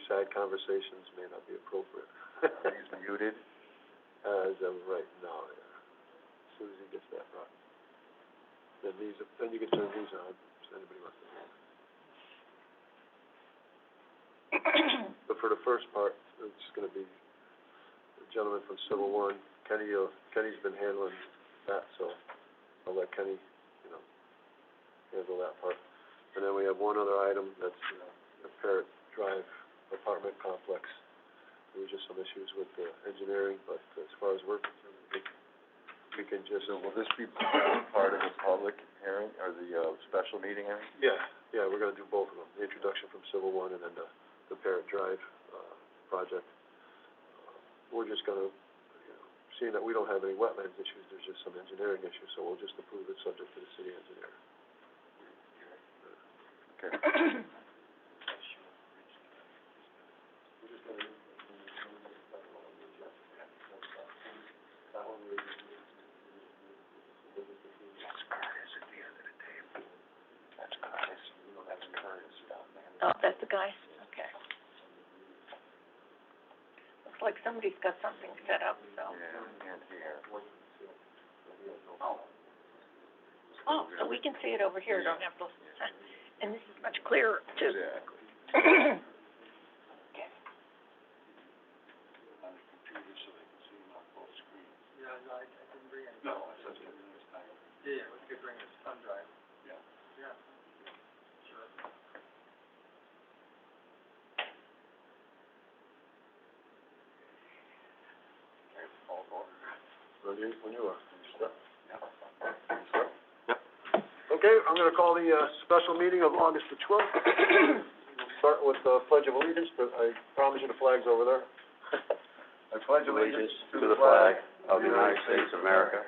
side conversations may not be appropriate. He's muted. As of right now, yeah. As soon as he gets that right. Then you can turn these on, if anybody wants to hear. But for the first part, it's gonna be the gentleman from Civil One, Kenny's been handling that, so I'll let Kenny, handle that part. And then we have one other item, that's the Parrot Drive apartment complex. There was just some issues with the engineering, but as far as we're concerned, we can just... So will this be part of the public hearing, or the special meeting hearing? Yeah, we're gonna do both of them, the introduction from Civil One and then the Parrot Drive, project. We're just gonna, seeing that we don't have any wetlands issues, there's just some engineering issues, so we'll just approve it subject to the city engineer. Okay. Oh, that's the guy? Okay. Looks like somebody's got something set up, so. Yeah, and here. Oh, so we can see it over here, don't have to, and this is much clearer, too. Exactly. Okay. No, that's okay. Yeah, we could bring his thumb drive. Yeah. Sure. When you are. Yep. Okay, I'm gonna call the, special meeting of August the 12th. We'll start with the Pledge of Allegiance, but I promise you the flag's over there. I pledge allegiance to the flag of the United States of America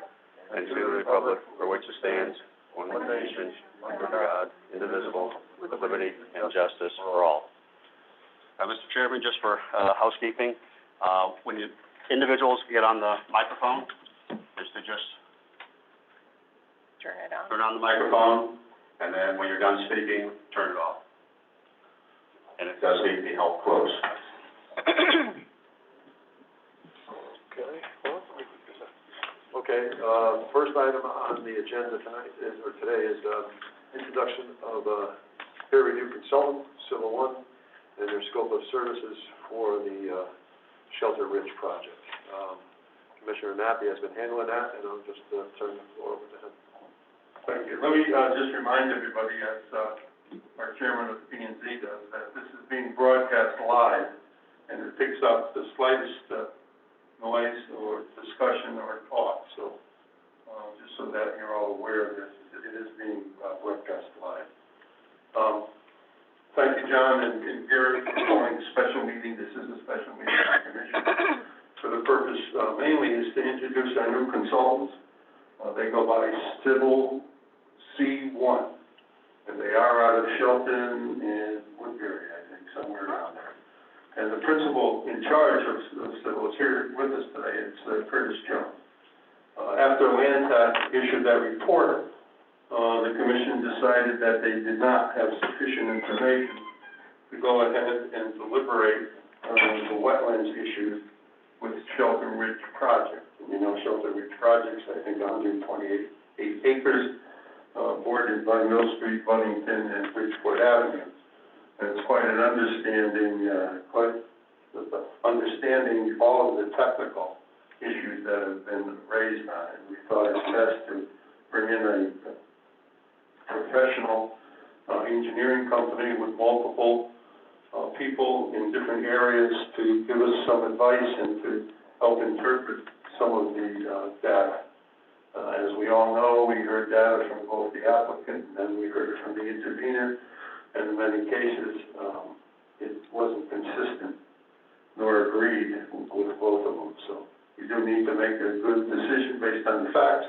and to the republic for which it stands, one nation, under God, indivisible, with liberty and justice for all. Mr. Chairman, just for housekeeping, when individuals get on the microphone, is to just Turn it on. turn on the microphone, and then when you're done speaking, turn it off. And it does need to be held close. Okay, first item on the agenda today is, introduction of, peer review consultant, Civil One, and their scope of services for the, Shelter Ridge project. Commissioner Nappy has been handling that, and I'll just, turn the floor over to him. Thank you. Let me, just remind everybody, as, our chairman of the P&Z does, that this is being broadcast live, and it picks up the slightest, noise or discussion or talk, so, just so that you're all aware of this, it is being, broadcast live. Thank you, John and Garrett, for calling a special meeting. This is a special meeting of the commission. For the purpose, mainly is to introduce our new consultants. They go by Civil C1, and they are out of Shelton and Woodbury, I think, somewhere around there. And the principal in charge of Civil is here with us today. It's Curtis Jones. After Lantac issued that report, the commission decided that they did not have sufficient information to go ahead and deliberate on the wetlands issue with Shelter Ridge project. You know, Shelter Ridge project's, I think, 128 acres, bordered by Mill Street, Buddington, and Bridgeport Avenue. And it's quite an understanding all of the technical issues that have been raised on it. We thought it's best to bring in a professional engineering company with multiple people in different areas to give us some advice and to help interpret some of the data. As we all know, we heard data from both the applicant and we heard it from the intervener, and in many cases, it wasn't consistent nor agreed with both of them. So we do need to make a good decision based on the facts,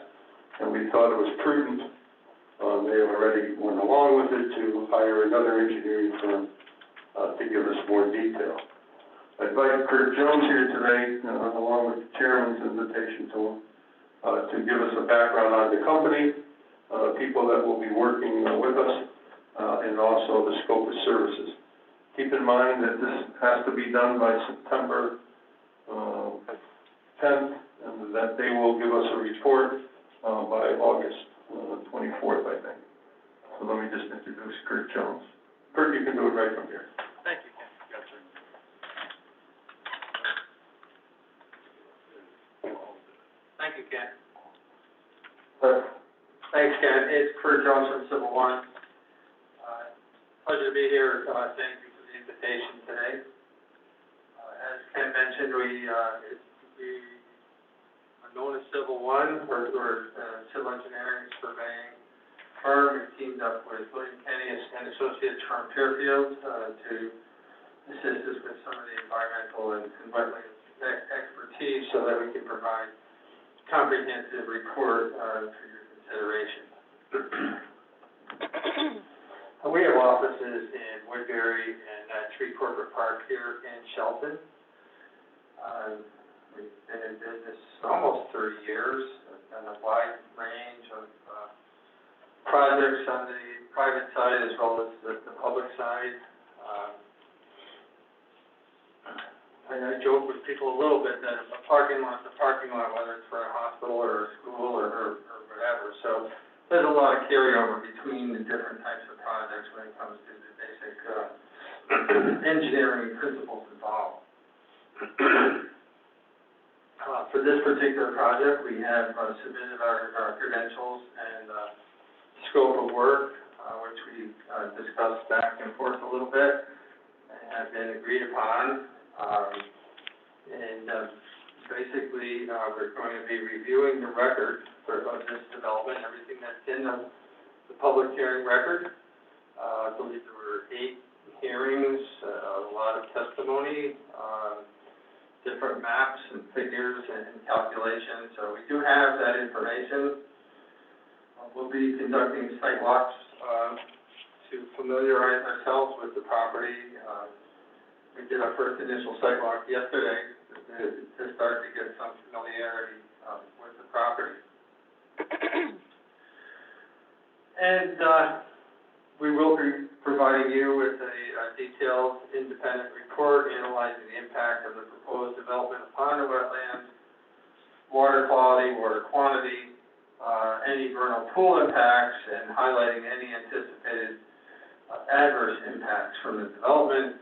and we thought it was prudent. They already went along with it to hire another engineering firm to give us more detail. I invite Kurt Jones here today, along with the chairman's invitation to him, to give us a background on the company, people that will be working with us, and also the scope of services. Keep keep in mind that this has to be done by September, 10th, and that they will give us a report, by August, 24th, I think. So let me just introduce Kurt Jones. Kurt, you can do it right from here. Thank you, Ken. Gotcha. Thank you, Ken. Thanks, Ken. It's Kurt Jones from Civil One. Pleasure to be here. Thank you for the invitation today. As Ken mentioned, we are known as Civil One. We're civil engineering surveying firm. We teamed up with William Kenny and Associates from Fairfield to assist us with some of the environmental and wetlands expertise so that we can provide comprehensive report for your consideration. We have offices in Woodbury and Tree Corporate Park here in Shelton. We've been in business almost 30 years, done a wide range of projects on the private side as well as the public side. I joke with people a little bit that a parking lot's a parking lot, whether it's for a hospital or a school or whatever. So there's a lot of carryover between the different types of projects when it comes to the basic engineering principles involved. For this particular project, we have submitted our credentials and scope of work, which we discussed back and forth a little bit, and have been agreed upon. Basically, we're going to be reviewing the record of this development, everything that's in the public hearing record. I believe there were 8 hearings, a lot of testimony, different maps and figures and calculations. So we do have that information. We'll be conducting site walks to familiarize ourselves with the property. We did our first initial site walk yesterday to start to get some familiarity with the property. And we will be providing you with a detailed independent report analyzing the impact of the proposed development upon the wetlands, water quality, water quantity, any vernal pool impacts, and highlighting any anticipated adverse impacts from the development,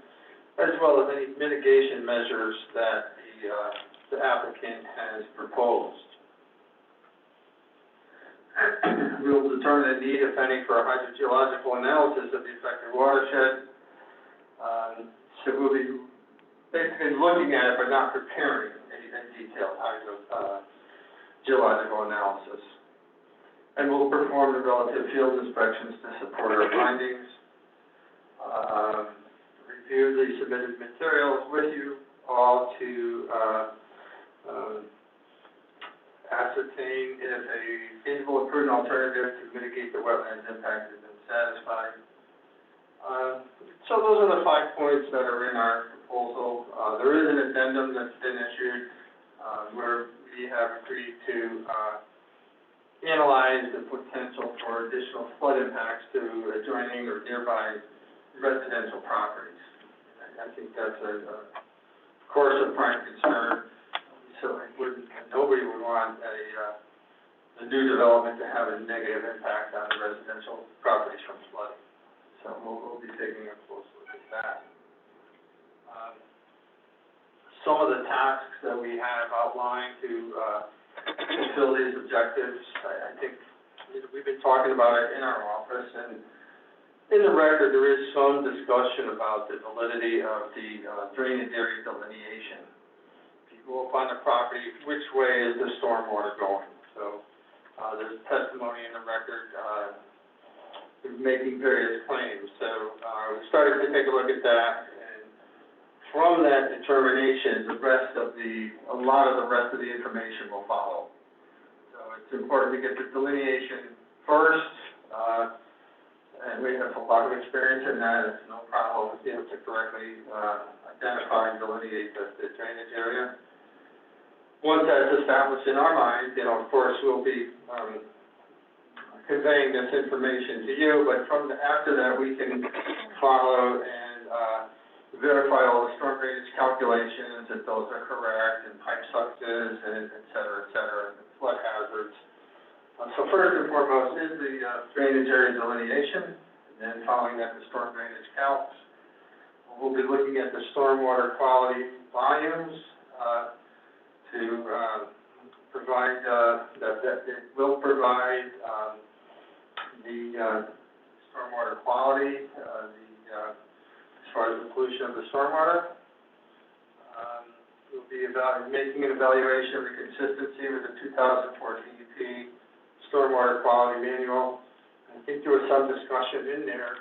as well as any mitigation measures that the applicant has proposed. We will determine the need, if any, for a hydrogeological analysis of the affected watershed. So we'll be basically looking at it, but not preparing a detailed hydrogeological analysis. And we'll perform the relative field inspections to support our findings. Review the submitted materials with you all to ascertain if a feasible and prudent alternative to mitigate the wetlands impact has been satisfied. So those are the 5 points that are in our proposal. There is an addendum that's been issued where we have agreed to analyze the potential for additional flood impacts to adjoining or nearby residential properties. I think that's a course of prime concern. Certainly wouldn't, nobody would want a new development to have a negative impact on the residential properties from flooding. So we'll be taking a close look at that. Some of the tasks that we have outlined to fulfill these objectives, I think we've been talking about it in our office, and in the record there is some discussion about the validity of the drainage area delineation. Go up on the property, which way is the stormwater going? So there's testimony in the record making various claims. So we started to take a look at that, and from that determination, a lot of the rest of the information will follow. So it's important to get the delineation first, and we have a lot of experience in that. It's no problem, to correctly identify and delineate the drainage area. Once that's established in our mind, of course, we'll be conveying this information to you, but after that, we can follow and verify all the storm drainage calculations, that those are correct, and pipe success, and et cetera, and flood hazards. So first and foremost is the drainage area delineation, and then following that, the storm drainage calcs. We'll be looking at the stormwater quality volumes, to provide, that it will provide, the stormwater quality, as far as the pollution of the stormwater. We'll be making an evaluation of the consistency with the 2014 DEP Stormwater Quality Manual. I think there was some discussion in there,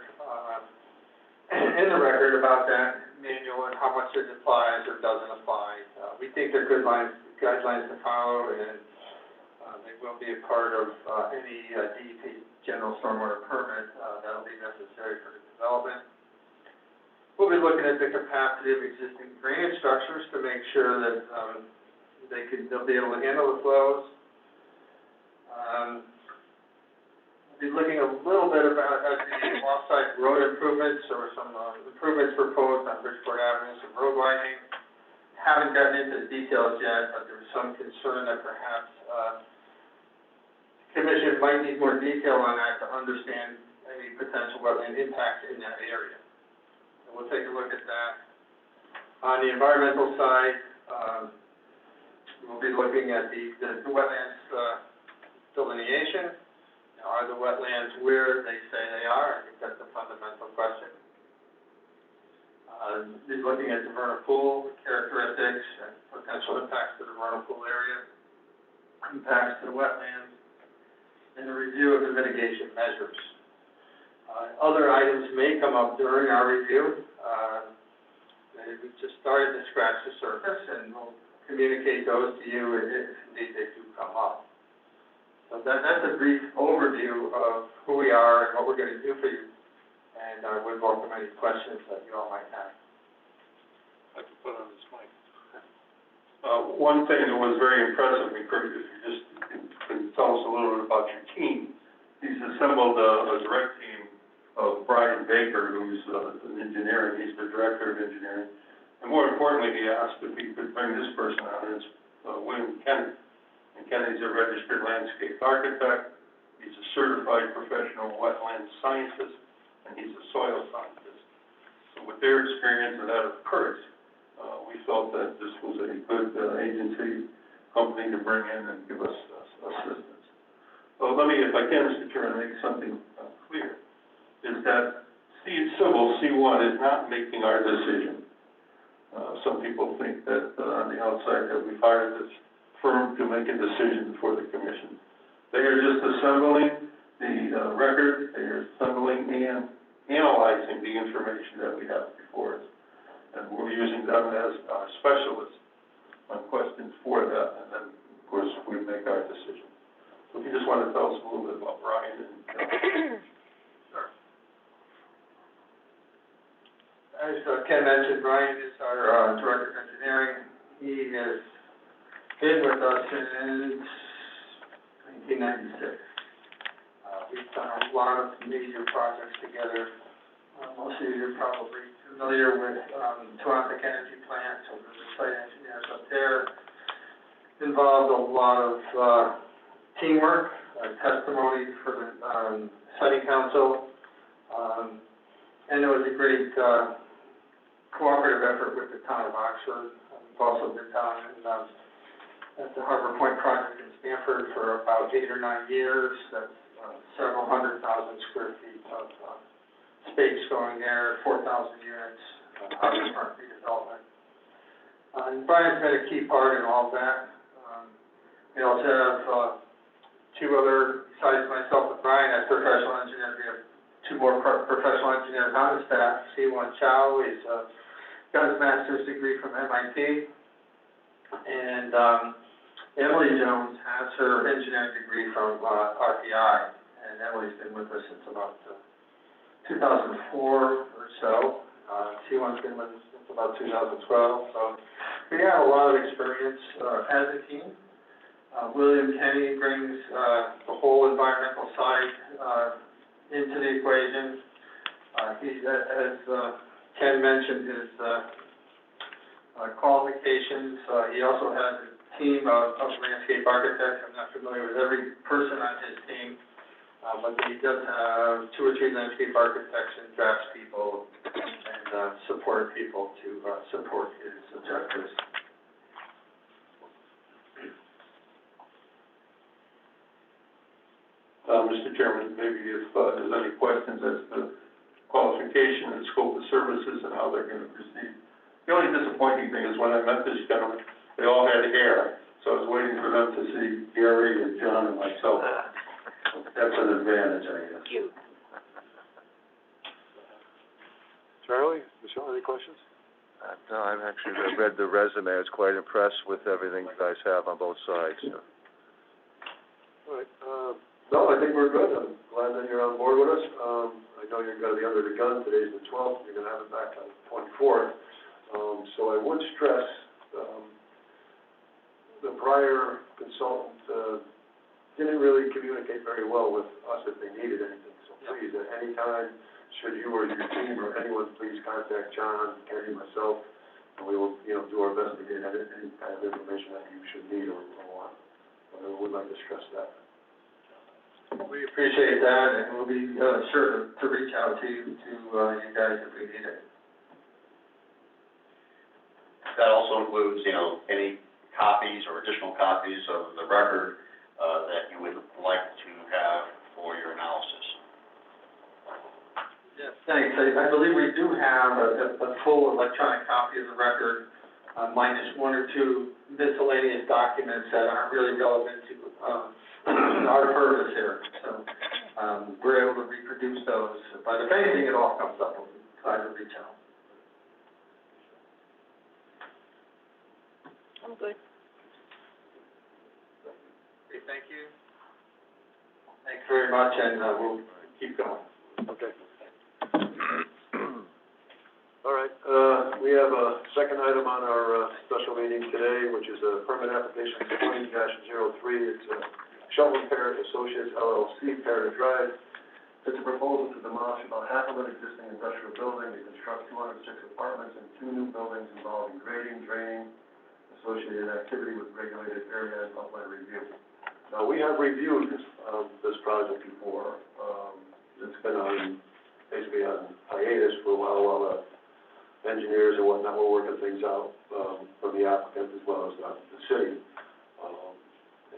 in the record about that manual and how much it applies or doesn't apply. We think they're good guidelines to follow, and they will be a part of any DEP general stormwater permit that'll be necessary for the development. We'll be looking at the capacity of existing drainage structures to make sure that they'll be able to handle the flows. We'll be looking a little bit about the off-site road improvements. There were some improvements proposed on Bridgeport Avenue, some road widening. Haven't gotten into the details yet, but there's some concern that perhaps the Commission might need more detail on that to understand any potential wetland impacts in that area. So we'll take a look at that. On the environmental side, we'll be looking at the wetlands delineation. Are the wetlands where they say they are? I think that's a fundamental question. Be looking at the vernal pool characteristics and potential impacts to the vernal pool area, impacts to the wetlands, and a review of the mitigation measures. Other items may come up during our review. We've just started to scratch the surface, and we'll communicate those to you if indeed they do come up. So that's a brief overview of who we are and what we're going to do for you. And I would welcome any questions that you all might have. I can put on this mic. One thing that was very impressive, Kurt, if you just can tell us a little bit about your team. He's assembled a direct team of Brian Baker, who's an engineer, and he's the director of engineering. And more importantly, he asked if he could bring this person on, and it's William Kennedy. And Kennedy's a registered landscape architect. He's a certified professional wetland scientist, and he's a soil scientist. So with their experience and that of Kurt's, we felt that this was a good agency company to bring in and give us assistance. So let me, if I can, Mr. Chairman, make something clear, is that Civil C1 is not making our decision. Some people think that on the outside that we've hired this firm to make a decision for the commission. They are just assembling the record, they are assembling and analyzing the information that we have before us. And we're using them as our specialists on questions for that, and then, of course, we make our decision. So if you just want to tell us a little bit about Brian and Sure. As Ken mentioned, Brian is our Director of Engineering. He has been with us since 1996. We've done a lot of major projects together. Most of you are probably familiar with Torontic Energy Plant, so the site engineers up there. Involved a lot of teamwork, testimony for the siting council, and it was a great cooperative effort with the town of Oxford. We've also been down at the Harbor Point project in Stanford for about 8 or 9 years. That's several 100,000 square feet of space going there, 4,000 units, Harbor Front redevelopment. And Brian's been a key part in all of that. We also have 2 other, besides myself and Brian, as professional engineers. We have 2 more professional engineers on the staff. C1 Chow, he's got his master's degree from MIT. And Emily Jones has her engineering degree from RPI. And Emily's been with us since about 2004 or so. C1's been with us since about 2012. So we have a lot of experience as a team. William Kenny brings the whole environmental side into the equation. He, as Ken mentioned his, qualifications. He also has a team of landscape architects. I'm not familiar with every person on his team, but he does have 2 or 3 landscape architects and draftspeople and, support people to, support his objectives. Mr. Chairman, maybe if, there's any questions as to qualification and scope of services and how they're gonna proceed. The only disappointing thing is when I met this gentleman, they all had hair, so I was waiting for them to see Gary and John and myself. That's an advantage, I guess. Cute. Charlie, Michelle, any questions? No, I've actually read the resume. I was quite impressed with everything you guys have on both sides. All right, no, I think we're good. I'm glad that you're on board with us. I know you're gonna be under the gun. Today's the 12th, you're gonna have it back on the 24th. So I would stress, the prior consultant, didn't really communicate very well with us if they needed anything. So please, at any time, should you or your team or anyone, please contact John, Kenny, myself, and we will, do our best to get any kind of information that you should need or want. But I would like to stress that. We appreciate that, and we'll be, sure to reach out to you guys if we need it. That also includes, any copies or additional copies of the record, that you would like to have for your analysis. Yes, thanks. I believe we do have a full electronic copy of the record, minus 1 or 2 miscellaneous documents that aren't really relevant to, our purpose here. So, we're able to reproduce those, but if anything at all comes up, we'll be glad to reach out. I'm good. Okay, thank you. Thanks very much, and, we'll keep going. Okay. All right, we have a second item on our, special meeting today, which is a permit application 20-03. It's Shelton Parrott Associates LLC, Parrott Drive. It's a proposal to demolish about half of an existing industrial building to construct 206 apartments and 2 new buildings involving grading, draining, associated activity with regulated area and upland review. Now, we have reviewed this project before. It's been basically on hiatus for a while the engineers and whatnot were working things out, from the applicant as well as the city.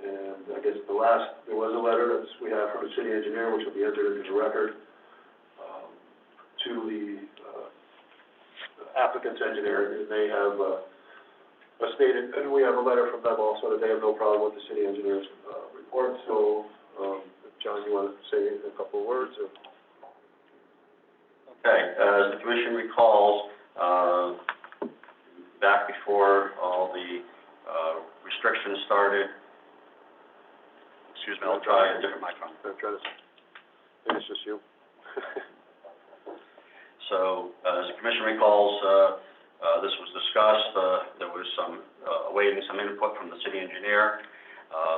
And I guess there was a letter that we have from the city engineer, which will be entered into the record, to the applicant's engineer, and they have, stated, and we have a letter from them also, that they have no problem with the city engineer's, report. So, John, you want to say a couple of words, or? Okay, as the commission recalls, back before all the, restrictions started, excuse me, I'll try a different microphone. I'm trying to, maybe it's just you. So, as the commission recalls, this was discussed, there was some, awaiting some input from the city engineer.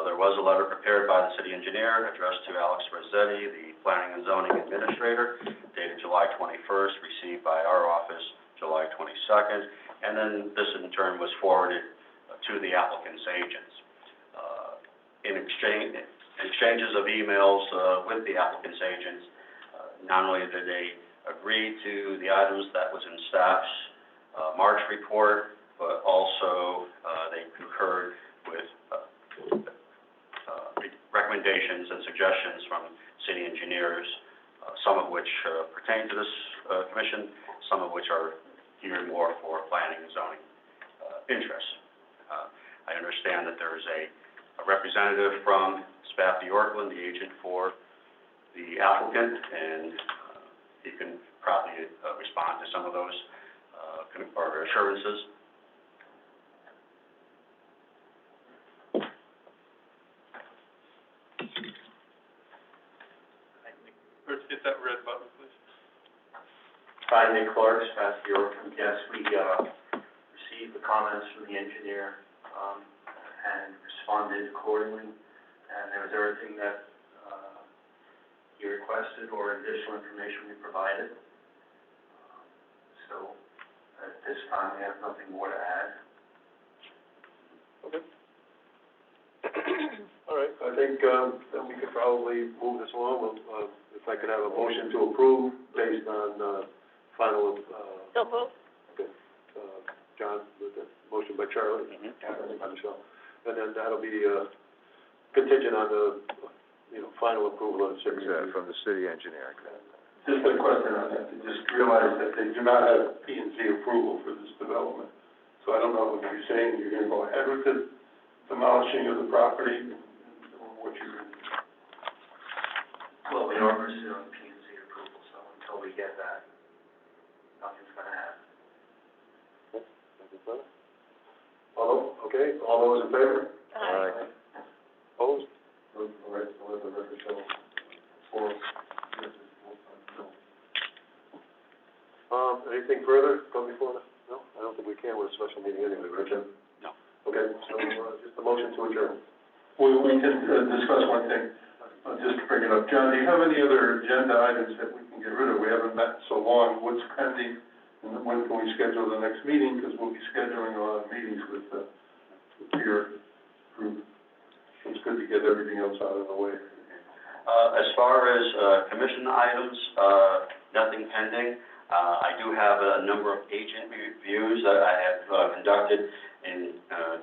There was a letter prepared by the city engineer addressed to Alex Rossetti, the planning and zoning administrator, dated July 21st, received by our office July 22nd, and then this in turn was forwarded to the applicant's agents. In exchanges of emails with the applicant's agents, not only did they agree to the items that was in staff's March report, but also they concurred with recommendations and suggestions from city engineers, some of which pertain to this commission, some of which are geared more for planning and zoning interests. I understand that there is a representative from Spafford Yorkland, the agent for the applicant, and he can probably respond to some of those or assurances. Let's get that red button, please. Hi, Nick Clark, Spafford Yorkland. Yes, we received the comments from the engineer and responded accordingly. And there was everything that he requested or additional information we provided. So so at this time, we have nothing more to add. Okay. All right, I think, then we could probably move this along. We'll, if I could have a motion to approve based on, final, So move. okay, John, with the motion by Charlie, second by Michelle. And then that'll be, contingent on the, final approval of the city. From the city engineer. Just a question on that, just realize that they do not have P and Z approval for this development. So I don't know whether you're saying you're gonna go ahead with the demolishing of the property, or what you're gonna do. Well, we are pursuing P and Z approval, so until we get that, nothing's gonna happen. Anything further? All those in favor? Aye. Opposed? All right, so let the record show. Four. Anything further come before the, no? I don't think we can with a special meeting anyway, right, Jim? No. Okay, so, just a motion to adjourn. We can, discuss one thing, just to bring it up. John, do you have any other agenda items that we can get rid of? We haven't met so long. What's pending, and when can we schedule the next meeting? Because we'll be scheduling a lot of meetings with your group. It's good to get everything else out of the way. As far as, commission items, nothing pending. I do have a number of agent reviews that I have, conducted in,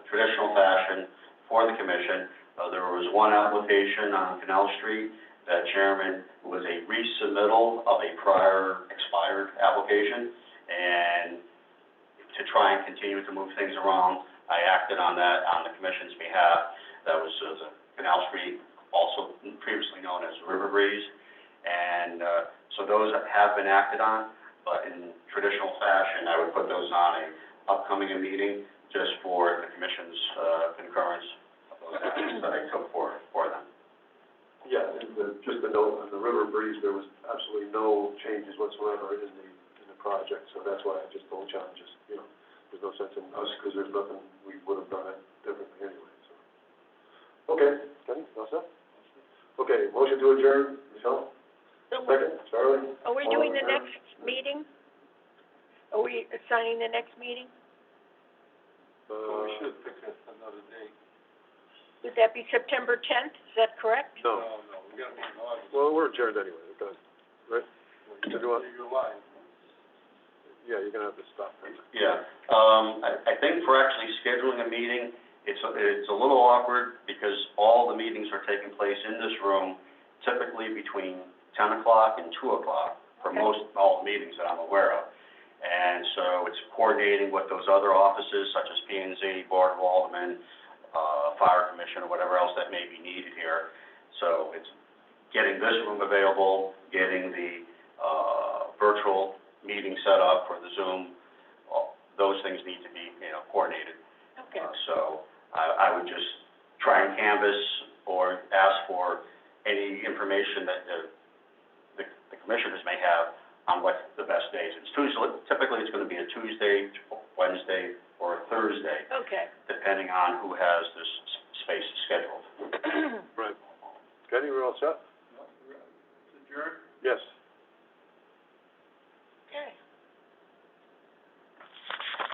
traditional fashion for the commission. There was one application on Canal Street that chairman was a resubmittal of a prior expired application, and to try and continue to move things around, I acted on that on the commission's behalf. That was, the Canal Street, also previously known as River Breeze, and, so those have been acted on. But in traditional fashion, I would put those on a upcoming meeting just for the commission's, concurrence of those actions that I took for them. Yeah, and just a note, on the River Breeze, there was absolutely no changes whatsoever in the project, so that's why I just told John, just, there's no sense in us, because there's nothing, we would have done it differently anyway, so. Okay, Kenny, all set? Okay, motion to adjourn, Michelle? So Second, Charlie? are we doing the next meeting? Are we assigning the next meeting? We should pick another date. Would that be September 10th? Is that correct? No. No, we gotta be in August. Well, we're adjourned anyway, okay, right? Did you want, You're lying. yeah, you're gonna have to stop that. Yeah, I think for actually scheduling a meeting, it's a little awkward because all the meetings are taking place in this room, typically between 10 o'clock and 2 o'clock for all the meetings that I'm aware of. And so it's coordinating with those other offices such as P and Z, Board of Aldermen, Fire Commission, or whatever else that may be needed here. So it's getting this room available, getting the, virtual meeting set up for the Zoom. Those things need to be, coordinated. Okay. So I would just try and canvass or ask for any information that the commissioners may have on what the best days. It's typically it's going to be a Tuesday, Wednesday, or a Thursday, Okay. depending on who has this space scheduled. Right. Kenny, we're all set? Adjourn? Yes.